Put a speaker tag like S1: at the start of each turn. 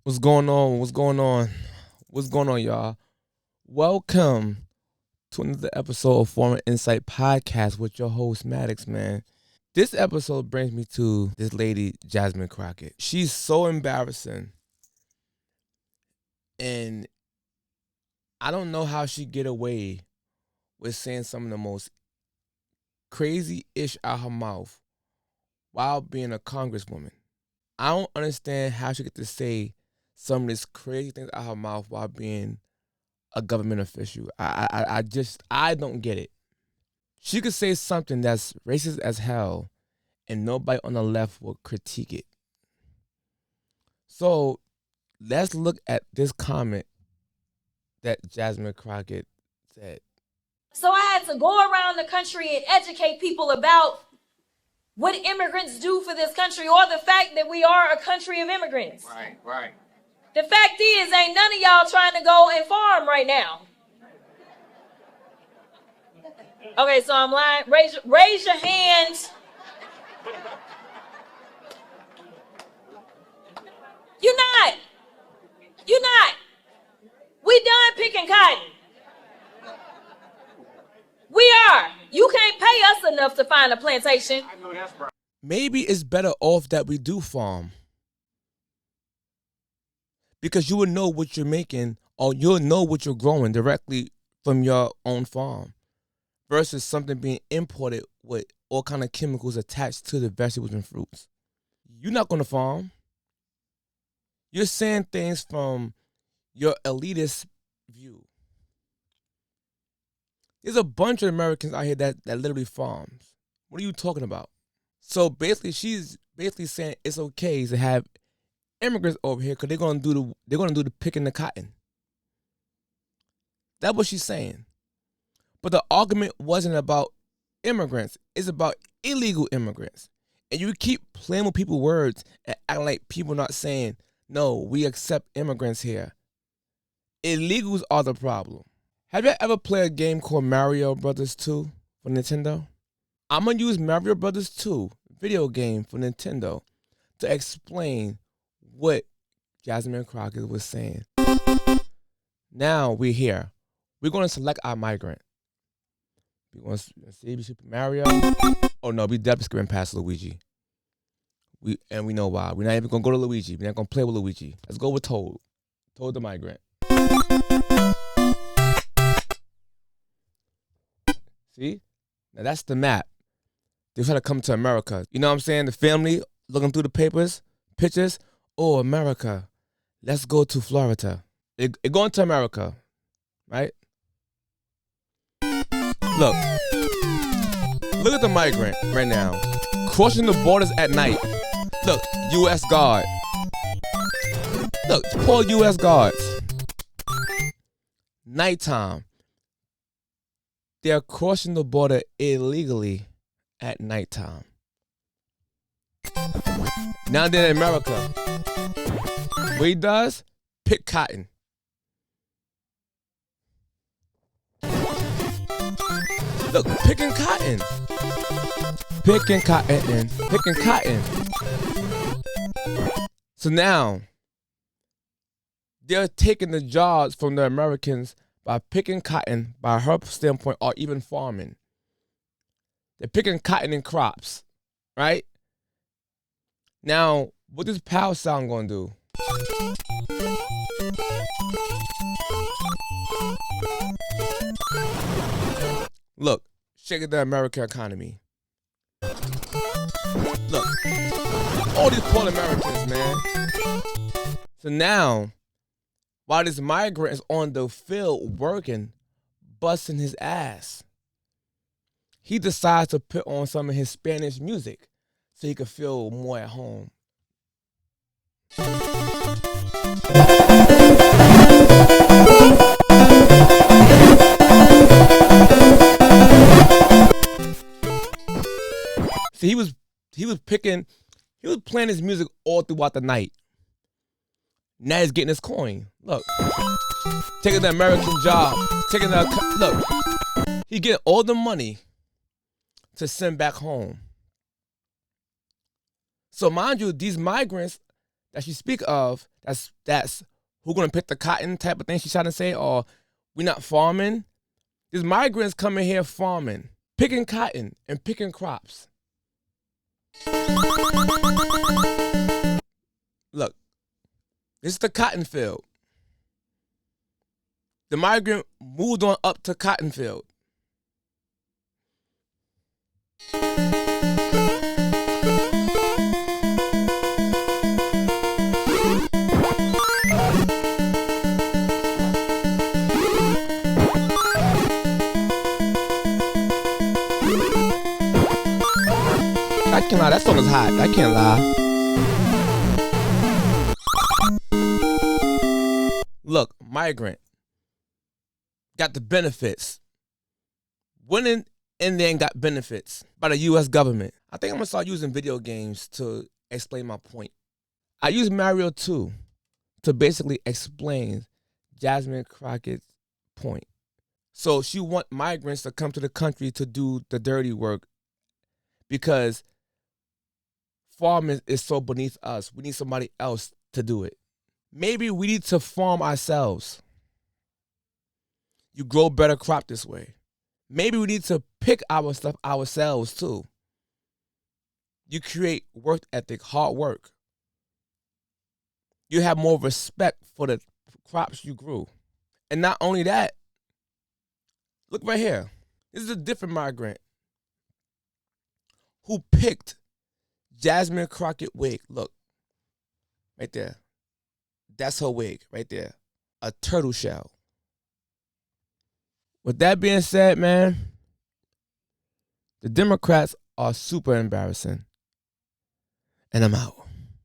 S1: What's going on? What's going on? What's going on, y'all? Welcome to another episode of Foreign Insight Podcast with your host, Maddox, man. This episode brings me to this lady, Jasmine Crockett. She's so embarrassing. And I don't know how she get away with saying some of the most crazy-ish out her mouth while being a congresswoman. I don't understand how she get to say some of these crazy things out her mouth while being a government official. I don't get it. She could say something that's racist as hell and nobody on the left will critique it. So let's look at this comment that Jasmine Crockett said.
S2: So I had to go around the country and educate people about what immigrants do for this country, or the fact that we are a country of immigrants.
S3: Right.
S2: The fact is, ain't none of y'all trying to go and farm right now. Okay, so I'm lying. Raise your hands. You're not. We done picking cotton. We are. You can't pay us enough to find a plantation.
S3: I know that's right.
S1: Maybe it's better off that we do farm. Because you will know what you're making, or you'll know what you're growing directly from your own farm versus something being imported with all kind of chemicals attached to the vegetables and fruits. You're not going to farm. You're saying things from your elitist view. There's a bunch of Americans out here that literally farms. What are you talking about? So basically, she's basically saying it's okay to have immigrants over here because they're gonna do the picking the cotton. That's what she's saying. But the argument wasn't about immigrants. It's about illegal immigrants. And you keep playing with people's words and acting like people not saying, no, we accept immigrants here. Illegals are the problem. Have you ever played a game called Mario Brothers 2 for Nintendo? I'm going to use Mario Brothers 2 video game for Nintendo to explain what Jasmine Crockett was saying. Now we're here. We're going to select our migrant. We're going to see if we Super Mario. Oh no, we definitely skipping past Luigi. We know why. We're not even going to go to Luigi. We're not going to play with Luigi. Let's go with Toad. Toad the migrant. See? Now that's the map. They try to come to America. You know what I'm saying? The family looking through the pictures. Oh, America. Let's go to Florida. They're going to America, right? Look at the migrant right now. Crossing the borders at night. Look, U.S. Guard. Look, poor U.S. Guards. Nighttime. They're crossing the border illegally at nighttime. Now they're in America. What he does? Pick cotton. Look, picking cotton. Picking cotton. So now, they're taking the jobs from the Americans by picking cotton, by her standpoint, or even farming. They're picking cotton and crops, right? Now, what this power sound gonna do? Look, shaking the American economy. Look, all these poor Americans, man. So now, while this migrant is on the field working, busting his ass, he decides to put on some of his Spanish music so he could feel more at home. See, he was playing his music all throughout the night. Now he's getting his coin. Look, taking the American job, he getting all the money to send back home. So mind you, these migrants, that she speak of, that's who gonna pick the cotton type of thing she's trying to say, or we not farming. There's migrants coming here farming, picking cotton and picking crops. Look, this is the cotton field. The migrant moved on up to cotton field. I can't lie, that song is hot. I can't lie. Look, migrant got the benefits. Winning and then got benefits by the U.S. government. I think I'm gonna start using video games to explain my point. I use Mario 2 to basically explain Jasmine Crockett's point. So she want migrants to come to the country to do the dirty work because farming is so beneath us. We need somebody else to do it. Maybe we need to farm ourselves. You grow better crop this way. Maybe we need to pick our stuff ourselves too. You create work ethic, hard work. You have more respect for the crops you grew. And not only that, look right here. This is a different migrant who picked Jasmine Crockett wig. Look, right there. That's her wig right there. A turtle shell. With that being said, man, the Democrats are super embarrassing. And I'm out.